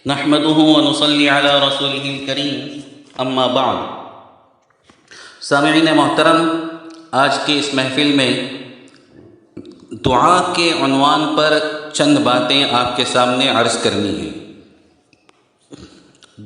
نحمده ونصلي على رسوله الكريم اما بعد۔ سامعین محترم، آج کی اس محفل میں دعا کے عنوان پر چند باتیں آپ کے سامنے عرض کرنی ہیں۔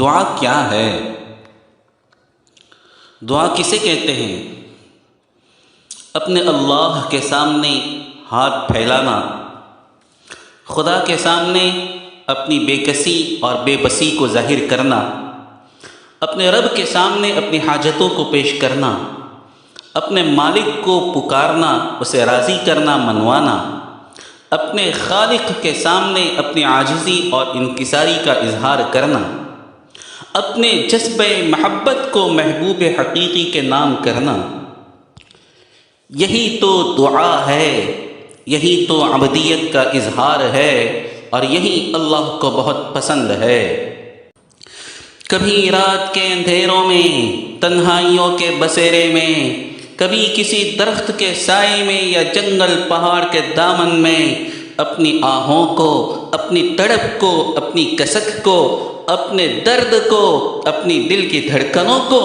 دعا کیا ہے؟ دعا کسے کہتے ہیں؟ اپنے اللہ کے سامنے ہاتھ پھیلانا، خدا کے سامنے اپنی بے کسی اور بے بسی کو ظاہر کرنا، اپنے رب کے سامنے اپنی حاجتوں کو پیش کرنا، اپنے مالک کو پکارنا، اسے راضی کرنا، منوانا، اپنے خالق کے سامنے اپنی عاجزی اور انکساری کا اظہار کرنا، اپنے جذبہ محبت کو محبوب حقیقی کے نام کرنا، یہی تو دعا ہے، یہی تو عبدیت کا اظہار ہے، اور یہی اللہ کو بہت پسند ہے۔ کبھی رات کے اندھیروں میں، تنہائیوں کے بسیرے میں، کبھی کسی درخت کے سائے میں یا جنگل پہاڑ کے دامن میں اپنی آہوں کو، اپنی تڑپ کو، اپنی کسک کو، اپنے درد کو، اپنی دل کی دھڑکنوں کو،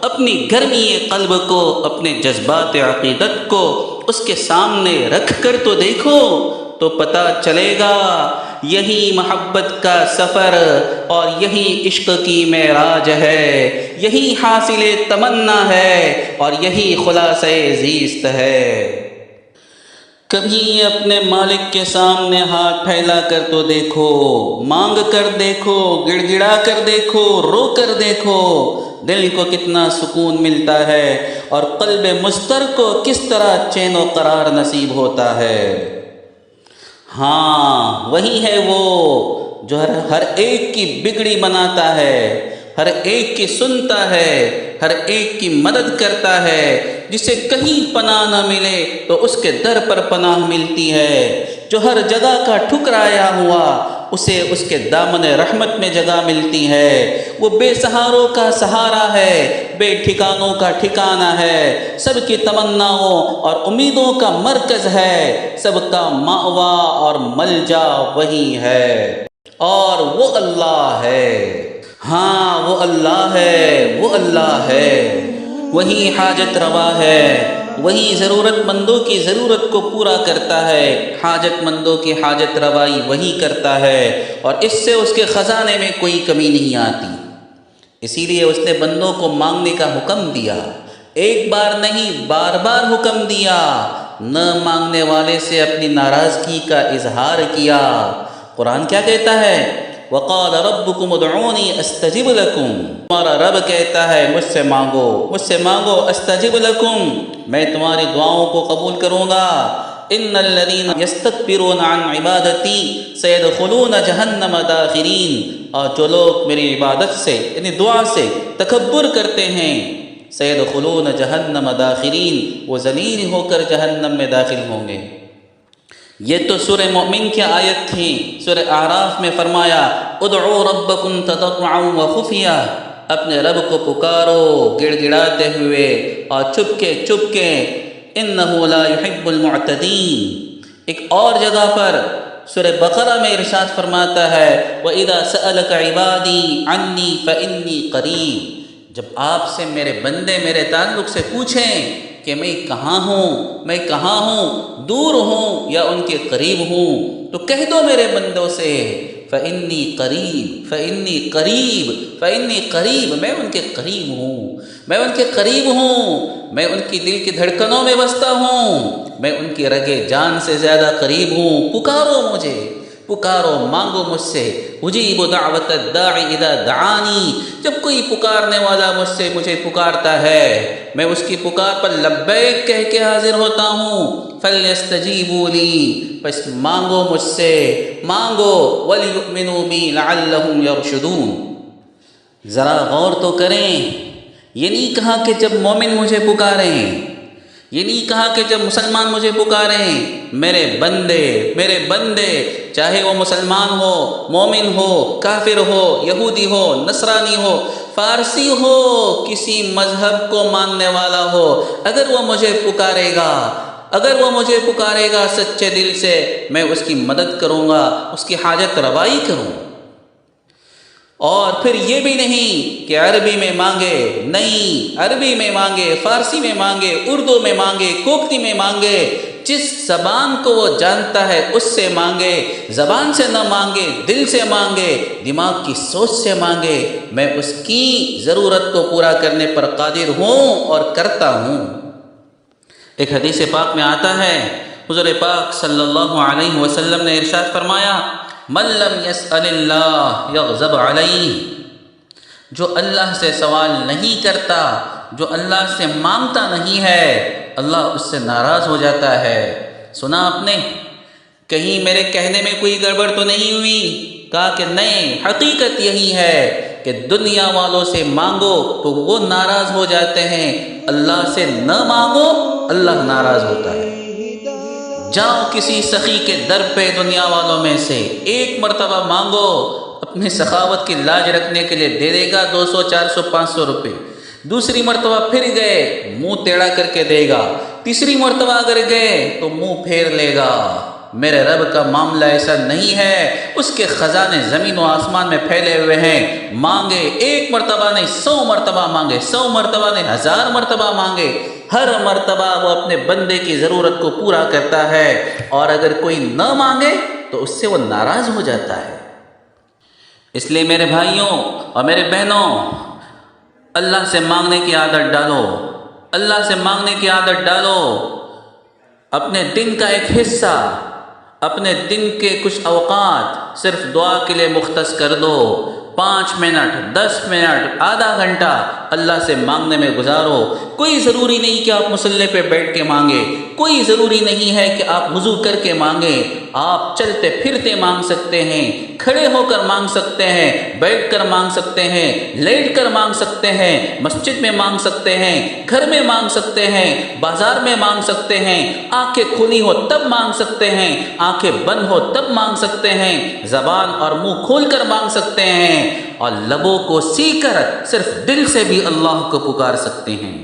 اپنی گرمی قلب کو، اپنے جذبات عقیدت کو اس کے سامنے رکھ کر تو دیکھو، تو پتہ چلے گا یہی محبت کا سفر اور یہی عشق کی معراج ہے، یہی حاصل تمنا ہے اور یہی خلاصہ زیست ہے۔ کبھی اپنے مالک کے سامنے ہاتھ پھیلا کر تو دیکھو، مانگ کر دیکھو، گڑ گڑا کر دیکھو، رو کر دیکھو، دل کو کتنا سکون ملتا ہے اور قلب مضطر کو کس طرح چین و قرار نصیب ہوتا ہے۔ ہاں، وہی ہے وہ جو ہر ایک کی بگڑی بناتا ہے، ہر ایک کی سنتا ہے، ہر ایک کی مدد کرتا ہے، جسے کہیں پناہ نہ ملے تو اس کے در پر پناہ ملتی ہے، جو ہر جگہ کا ٹھکرایا ہوا اسے اس کے دامن رحمت میں جگہ ملتی ہے، وہ بے سہاروں کا سہارا ہے، بے ٹھکانوں کا ٹھکانہ ہے، سب کی تمناؤں اور امیدوں کا مرکز ہے، سب کا مأوا اور ملجا وہی ہے، اور وہ اللہ ہے۔ ہاں، وہ اللہ ہے، وہ اللہ ہے، وہی حاجت روا ہے، وہی ضرورت مندوں کی ضرورت کو پورا کرتا ہے، حاجت مندوں کی حاجت روائی وہی کرتا ہے، اور اس سے اس کے خزانے میں کوئی کمی نہیں آتی۔ اسی لیے اس نے بندوں کو مانگنے کا حکم دیا، ایک بار نہیں بار بار حکم دیا، نہ مانگنے والے سے اپنی ناراضگی کا اظہار کیا۔ قرآن کیا کہتا ہے؟ وَقَالَ رَبُّكُمُ ادْعُونِي أَسْتَجِبْ لَكُمْ، تمہارا رب کہتا ہے مجھ سے مانگو، مجھ سے مانگو، أَسْتَجِبْ لَكُمْ، میں تمہاری دعاؤں کو قبول کروں گا۔ إِنَّ الَّذِينَ يَسْتَكْبِرُونَ عَنْ عِبَادَتِي سَيَدْخُلُونَ جَهَنَّمَ دَاخِرِينَ، اور جو لوگ میری عبادت سے یعنی دعا سے تکبر کرتے ہیں، سَيَدْخُلُونَ جَهَنَّمَ دَاخِرِينَ، وہ ذلیل ہو کر جہنم میں داخل ہوں گے۔ یہ تو سورہ مومن کی آیت تھی۔ سورہ اعراف میں فرمایا ادعوا ربکم تضرعا وخفیا، اپنے رب کو پکارو گڑ گڑاتے ہوئے اور چپکے انہ لا يحب المعتدین۔ ایک اور جگہ پر سورہ بقرہ میں ارشاد فرماتا ہے وَإِذَا سَأَلَكَ عِبَادِي عَنِّي فَإِنِّي قَرِيبٌ، جب آپ سے میرے بندے میرے تعلق سے پوچھیں کہ میں کہاں ہوں، میں کہاں ہوں، دور ہوں یا ان کے قریب ہوں، تو کہہ دو میرے بندوں سے فَإِنِّي قَرِيب، فَإِنِّي قَرِيب، فَإِنِّي قَرِيب، میں ان کے قریب ہوں، میں ان کے قریب ہوں، میں ان کی دل کی دھڑکنوں میں بستا ہوں، میں ان کی رگے جان سے زیادہ قریب ہوں، پکارو مجھے، پکارو، مانگو مجھ سے۔ اجیب دعوت الداعی اذا دعانی، جب کوئی پکارنے والا مجھ سے مجھے پکارتا ہے میں اس کی پکار پر لبیک کہہ کے حاضر ہوتا ہوں۔ فلیستجیبوا لی، پس مانگو مجھ سے، مانگو، ولیؤمنوا بی لعلہم یرشدون۔ ذرا غور تو کریں، یہ نہیں کہا کہ جب مومن مجھے پکاریں، یہ نہیں کہا کہ جب مسلمان مجھے پکاریں، میرے بندے چاہے وہ مسلمان ہو، مومن ہو، کافر ہو، یہودی ہو، نصرانی ہو، فارسی ہو، کسی مذہب کو ماننے والا ہو، اگر وہ مجھے پکارے گا، اگر وہ مجھے پکارے گا سچے دل سے، میں اس کی مدد کروں گا، اس کی حاجت روائی کروں گا۔ اور پھر یہ بھی نہیں کہ عربی میں مانگے، نہیں، عربی میں مانگے، فارسی میں مانگے، اردو میں مانگے، کوکتی میں مانگے، جس زبان کو وہ جانتا ہے اس سے مانگے، زبان سے نہ مانگے، دل سے مانگے، دماغ کی سوچ سے مانگے، میں اس کی ضرورت کو پورا کرنے پر قادر ہوں اور کرتا ہوں۔ ایک حدیث پاک میں آتا ہے، حضور پاک صلی اللہ علیہ وسلم نے ارشاد فرمایا، من لم يسأل اللہ یغضب علیہ، جو اللہ سے سوال نہیں کرتا، جو اللہ سے مانگتا نہیں ہے، اللہ اس سے ناراض ہو جاتا ہے۔ سنا آپ نے؟ کہیں میرے کہنے میں کوئی گڑبڑ تو نہیں ہوئی؟ کہا کہ نہیں، حقیقت یہی ہے کہ دنیا والوں سے مانگو تو وہ ناراض ہو جاتے ہیں، اللہ سے نہ مانگو اللہ ناراض ہوتا ہے۔ جاؤ کسی سخی کے در پہ دنیا والوں میں سے، ایک مرتبہ مانگو، اپنی سخاوت کی لاج رکھنے کے لیے دے دے گا 200 400 500 روپے۔ دوسری مرتبہ پھر گئے، منہ ٹیڑھا کر کے دے گا۔ تیسری مرتبہ اگر گئے تو منہ پھیر لے گا۔ میرے رب کا معاملہ ایسا نہیں ہے، اس کے خزانے زمین و آسمان میں پھیلے ہوئے ہیں۔ مانگے ایک مرتبہ نہیں 100 مرتبہ مانگے، 100 مرتبہ نہیں 1000 مرتبہ مانگے، ہر مرتبہ وہ اپنے بندے کی ضرورت کو پورا کرتا ہے، اور اگر کوئی نہ مانگے تو اس سے وہ ناراض ہو جاتا ہے۔ اس لیے میرے بھائیوں اور میرے بہنوں، اللہ سے مانگنے کی عادت ڈالو، اللہ سے مانگنے کی عادت ڈالو۔ اپنے دن کا ایک حصہ، اپنے دن کے کچھ اوقات صرف دعا کے لیے مختص کر دو۔ 5 منٹ، 10 منٹ، آدھا گھنٹہ اللہ سے مانگنے میں گزارو۔ کوئی ضروری نہیں کہ آپ مصلی پہ بیٹھ کے مانگے، کوئی ضروری نہیں ہے کہ آپ وضو کر کے مانگیں، آپ چلتے پھرتے مانگ سکتے ہیں، کھڑے ہو کر مانگ سکتے ہیں، بیٹھ کر مانگ سکتے ہیں، لیٹ کر مانگ سکتے ہیں، مسجد میں مانگ سکتے ہیں، گھر میں مانگ سکتے ہیں، بازار میں مانگ سکتے ہیں، آنکھیں کھلی ہو تب مانگ سکتے ہیں، آنکھیں بند ہو تب مانگ سکتے ہیں، زبان اور منہ کھول کر مانگ سکتے ہیں، اور لبوں کو سی کر صرف دل سے بھی اللہ کو پکار سکتے ہیں۔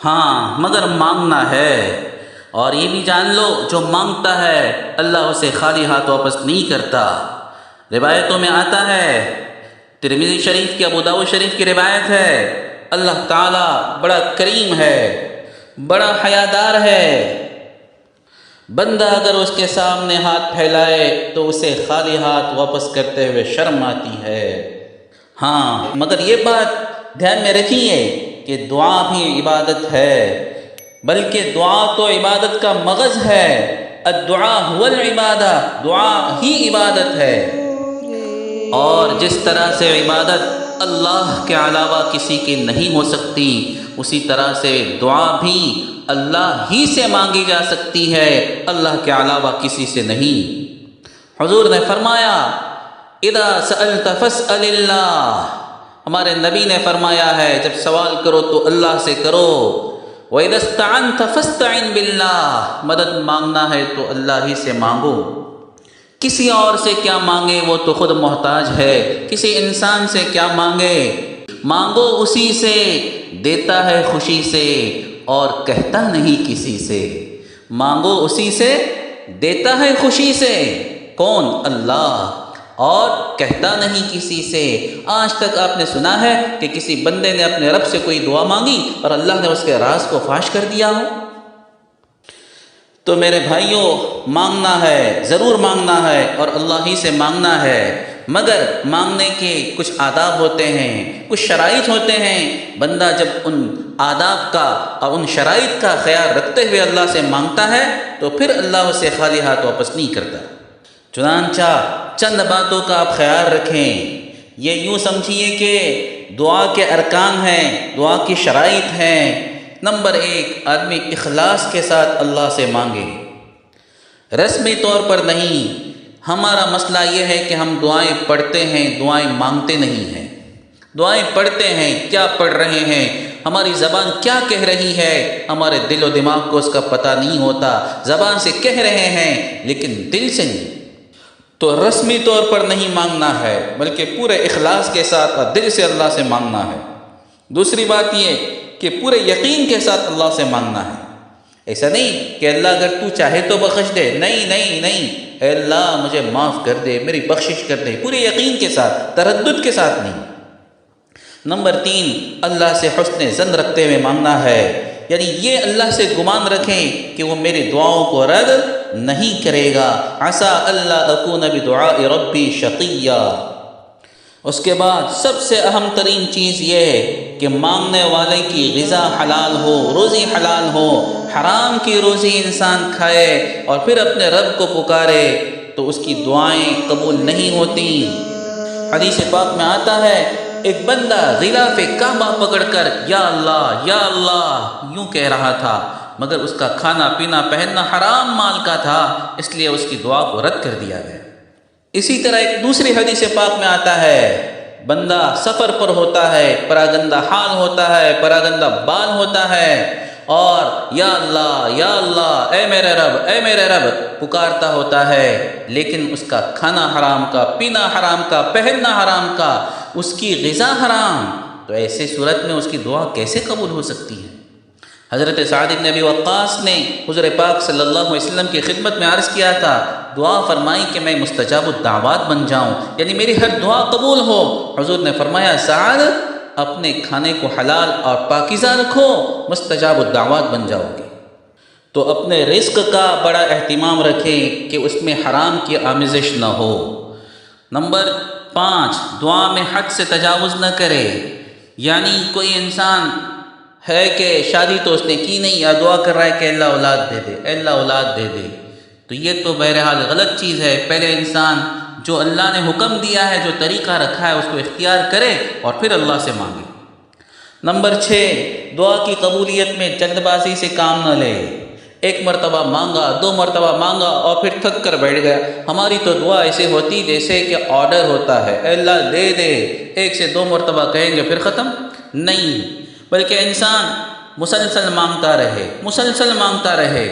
ہاں، مگر مانگنا ہے، اور یہ بھی جان لو جو مانگتا ہے اللہ اسے خالی ہاتھ واپس نہیں کرتا۔ روایتوں میں آتا ہے، ترمذی شریف کی، ابو داؤد شریف کی روایت ہے، اللہ تعالیٰ بڑا کریم ہے، بڑا حیادار ہے، بندہ اگر اس کے سامنے ہاتھ پھیلائے تو اسے خالی ہاتھ واپس کرتے ہوئے شرم آتی ہے۔ ہاں، مگر یہ بات دھیان میں رکھیے کہ دعا بھی عبادت ہے، بلکہ دعا تو عبادت کا مغز ہے۔ الدعاء هو العبادہ، دعا ہی عبادت ہے، اور جس طرح سے عبادت اللہ کے علاوہ کسی کی نہیں ہو سکتی، اسی طرح سے دعا بھی اللہ ہی سے مانگی جا سکتی ہے، اللہ کے علاوہ کسی سے نہیں۔ حضور نے فرمایا، اذا سألت فاسأل اللہ، ہمارے نبی نے فرمایا ہے جب سوال کرو تو اللہ سے کرو۔ وَإِذَا اسْتَعَنْتَ فَاسْتَعِنْ بِاللَّهِ، مدد مانگنا ہے تو اللہ ہی سے مانگو، کسی اور سے کیا مانگے، وہ تو خود محتاج ہے، کسی انسان سے کیا مانگے، مانگو اسی سے، دیتا ہے خوشی سے اور کہتا نہیں کسی سے، مانگو اسی سے، دیتا ہے خوشی سے، کون؟ اللہ، اور کہتا نہیں کسی سے۔ آج تک آپ نے سنا ہے کہ کسی بندے نے اپنے رب سے کوئی دعا مانگی اور اللہ نے اس کے راز کو فاش کر دیا ہو؟ تو میرے بھائیوں، مانگنا ہے، ضرور مانگنا ہے، اور اللہ ہی سے مانگنا ہے، مگر مانگنے کے کچھ آداب ہوتے ہیں، کچھ شرائط ہوتے ہیں۔ بندہ جب ان آداب کا اور ان شرائط کا خیال رکھتے ہوئے اللہ سے مانگتا ہے تو پھر اللہ اسے خالی ہاتھ واپس نہیں کرتا۔ چنانچہ چند باتوں کا آپ خیال رکھیں، یہ یوں سمجھیے کہ دعا کے ارکان ہیں، دعا کی شرائط ہیں۔ نمبر 1، آدمی اخلاص کے ساتھ اللہ سے مانگے، رسمی طور پر نہیں۔ ہمارا مسئلہ یہ ہے کہ ہم دعائیں پڑھتے ہیں، دعائیں مانگتے نہیں ہیں۔ دعائیں پڑھتے ہیں، کیا پڑھ رہے ہیں، ہماری زبان کیا کہہ رہی ہے، ہمارے دل و دماغ کو اس کا پتہ نہیں ہوتا۔ زبان سے کہہ رہے ہیں لیکن دل سے نہیں۔ تو رسمی طور پر نہیں مانگنا ہے، بلکہ پورے اخلاص کے ساتھ اور دل سے اللہ سے مانگنا ہے۔ دوسری بات یہ کہ پورے یقین کے ساتھ اللہ سے مانگنا ہے۔ ایسا نہیں کہ اللہ اگر تو چاہے تو بخش دے، نہیں نہیں نہیں، اے اللہ مجھے معاف کر دے، میری بخشش کر دے، پورے یقین کے ساتھ، تردد کے ساتھ نہیں۔ نمبر 3، اللہ سے حسن ظن رکھتے ہوئے مانگنا ہے، یعنی یہ اللہ سے گمان رکھیں کہ وہ میری دعاؤں کو رد نہیں کرے گا۔ عسیٰ اللہ اکون بدعاء ربی شقیا۔ اس کے بعد سب سے اہم ترین چیز یہ ہے کہ مانگنے والے کی غذا حلال ہو، روزی حلال ہو، حرام کی روزی انسان کھائے اور پھر اپنے رب کو پکارے تو اس کی دعائیں قبول نہیں ہوتی۔ حدیث پاک میں آتا ہے ایک بندہ غلاف کعبہ پکڑ کر یا اللہ یوں کہہ رہا تھا، مگر اس کا کھانا پینا پہننا حرام مال کا تھا، اس لیے اس کی دعا کو رد کر دیا گیا۔ اسی طرح ایک دوسری حدیث پاک میں آتا ہے بندہ سفر پر ہوتا ہے، پراگندہ حال ہوتا ہے، پراگندہ بال ہوتا ہے، اور یا اللہ اے میرے رب پکارتا ہوتا ہے، لیکن اس کا کھانا حرام کا، پینا حرام کا، پہننا حرام کا، اس کی غذا حرام، تو ایسے صورت میں اس کی دعا کیسے قبول ہو سکتی ہے؟ حضرت سعد بن ابی وقاص نے حضور پاک صلی اللہ علیہ وسلم کی خدمت میں عرض کیا تھا، دعا فرمائی کہ میں مستجاب الدعوات بن جاؤں، یعنی میری ہر دعا قبول ہو۔ حضور نے فرمایا سعد اپنے کھانے کو حلال اور پاکیزہ رکھو، مستجاب الدعوات بن جاؤ گے۔ تو اپنے رزق کا بڑا اہتمام رکھیں کہ اس میں حرام کی آمیزش نہ ہو۔ نمبر 5، دعا میں حد سے تجاوز نہ کرے، یعنی کوئی انسان ہے کہ شادی تو اس نے کی نہیں، یا دعا کر رہا ہے کہ اللہ اولاد دے دے، اللہ اولاد دے دے، تو یہ تو بہرحال غلط چیز ہے۔ پہلے انسان جو اللہ نے حکم دیا ہے، جو طریقہ رکھا ہے، اس کو اختیار کرے اور پھر اللہ سے مانگے۔ نمبر 6، دعا کی قبولیت میں جلد بازی سے کام نہ لے۔ ایک مرتبہ مانگا، 2 مرتبہ مانگا اور پھر تھک کر بیٹھ گیا۔ ہماری تو دعا ایسے ہوتی جیسے کہ آرڈر ہوتا ہے، اے اللہ دے دے، 1 سے 2 مرتبہ کہیں گے پھر ختم نہیں، بلکہ انسان مسلسل مانگتا رہے۔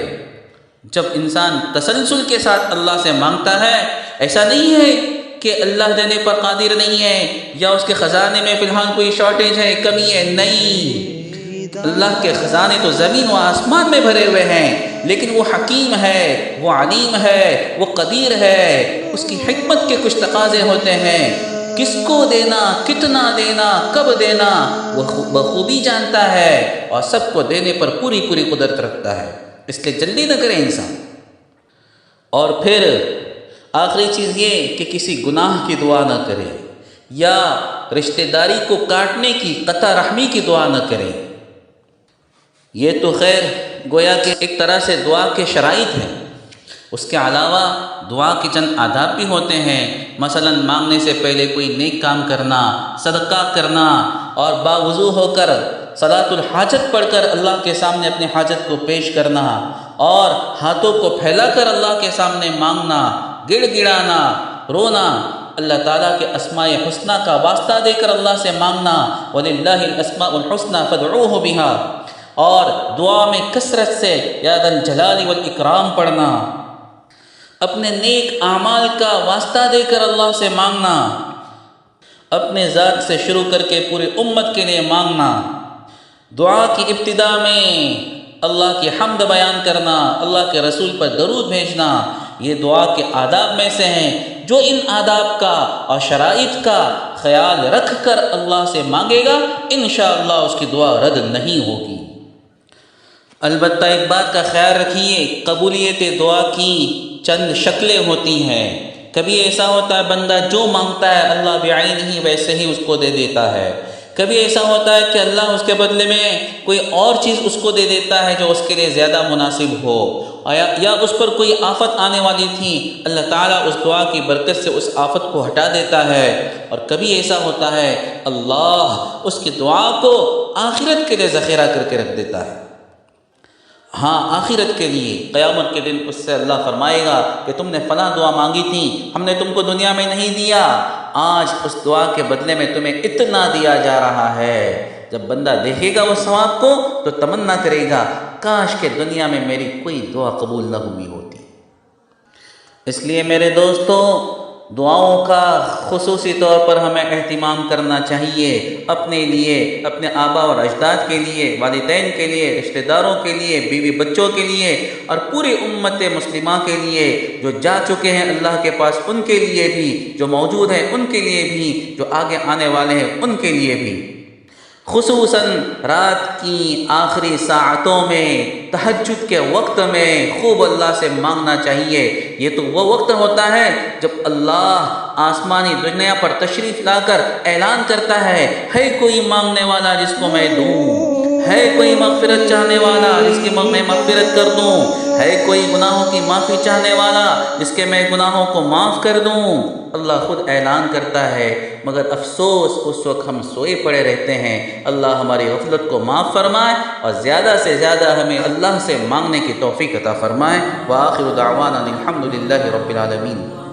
جب انسان تسلسل کے ساتھ اللہ سے مانگتا ہے، ایسا نہیں ہے کہ اللہ دینے پر قادر نہیں ہے یا اس کے خزانے میں فی الحال کوئی شارٹیج ہے، کمی ہے، نہیں، اللہ کے خزانے تو زمین و آسمان میں بھرے ہوئے ہیں، لیکن وہ حکیم ہے، وہ علیم ہے، وہ قدیر ہے، اس کی حکمت کے کچھ تقاضے ہوتے ہیں، کس کو دینا، کتنا دینا، کب دینا، وہ بخوبی جانتا ہے اور سب کو دینے پر پوری قدرت رکھتا ہے، اس لیے جلدی نہ کرے انسان۔ اور پھر آخری چیز یہ کہ کسی گناہ کی دعا نہ کرے یا رشتہ داری کو کاٹنے کی، قطع رحمی کی دعا نہ کرے۔ یہ تو خیر گویا کہ ایک طرح سے دعا کے شرائط ہیں، اس کے علاوہ دعا کے چند آداب بھی ہوتے ہیں، مثلا مانگنے سے پہلے کوئی نیک کام کرنا، صدقہ کرنا، اور باوضو ہو کر صلاۃ الحاجت پڑھ کر اللہ کے سامنے اپنی حاجت کو پیش کرنا، اور ہاتھوں کو پھیلا کر اللہ کے سامنے مانگنا، گڑ گڑانا، رونا، اللہ تعالیٰ کے اسماء حسنہ کا واسطہ دے کر اللہ سے مانگنا، وَلِلَّهِ الْأَسْمَاءُ الْحُسْنَى فَادْعُوهُ بِهَا، اور دعا میں کثرت سے یا ذا الجلال والاکرام پڑھنا، اپنے نیک اعمال کا واسطہ دے کر اللہ سے مانگنا، اپنے ذات سے شروع کر کے پوری امت کے لیے مانگنا، دعا کی ابتدا میں اللہ کی حمد بیان کرنا، اللہ کے رسول پر درود بھیجنا، یہ دعا کے آداب میں سے ہیں جو ان آداب کا اور شرائط کا خیال رکھ کر اللہ سے مانگے گا، انشاءاللہ اس کی دعا رد نہیں ہوگی۔ البتہ ایک بات کا خیال رکھیے، قبولیت دعا کی چند شکلیں ہوتی ہیں۔ کبھی ایسا ہوتا ہے بندہ جو مانگتا ہے اللہ بعین ہی ویسے ہی اس کو دے دیتا ہے، کبھی ایسا ہوتا ہے کہ اللہ اس کے بدلے میں کوئی اور چیز اس کو دے دیتا ہے جو اس کے لیے زیادہ مناسب ہو، یا اس پر کوئی آفت آنے والی تھی، اللہ تعالیٰ اس دعا کی برکت سے اس آفت کو ہٹا دیتا ہے، اور کبھی ایسا ہوتا ہے اللہ اس کی دعا کو آخرت کے لیے ذخیرہ کر کے رکھ دیتا ہے۔ ہاں، آخرت کے لیے، قیامت کے دن اس سے اللہ فرمائے گا کہ تم نے فلاں دعا مانگی تھی، ہم نے تم کو دنیا میں نہیں دیا، آج اس دعا کے بدلے میں تمہیں اتنا دیا جا رہا ہے۔ جب بندہ دیکھے گا اس ثواب کو تو تمنا کرے گا کاش کہ دنیا میں میری کوئی دعا قبول نہ ہوئی ہوتی۔ اس لیے میرے دوستو، دعاؤں کا خصوصی طور پر ہمیں اہتمام کرنا چاہیے، اپنے لیے، اپنے آبا اور اجداد کے لیے، والدین کے لیے، رشتہ داروں کے لیے، بیوی بچوں کے لیے، اور پوری امت مسلمہ کے لیے، جو جا چکے ہیں اللہ کے پاس ان کے لیے بھی، جو موجود ہیں ان کے لیے بھی، جو آگے آنے والے ہیں ان کے لیے بھی۔ خصوصاً رات کی آخری ساعتوں میں، تہجد کے وقت میں خوب اللہ سے مانگنا چاہیے۔ یہ تو وہ وقت ہوتا ہے جب اللہ آسمانی دنیا پر تشریف لا کر اعلان کرتا ہے کوئی مانگنے والا جس کو میں دوں، ہے کوئی مغفرت چاہنے والا جس کی میں مغفرت کر دوں، ہے کوئی گناہوں کی معافی چاہنے والا جس کے میں گناہوں کو معاف کر دوں۔ اللہ خود اعلان کرتا ہے، مگر افسوس اس وقت ہم سوئے پڑے رہتے ہیں۔ اللہ ہماری غفلت کو معاف فرمائے اور زیادہ سے زیادہ ہمیں اللہ سے مانگنے کی توفیق عطا فرمائے۔ وآخر دعوانا الحمد للہ رب العالمین۔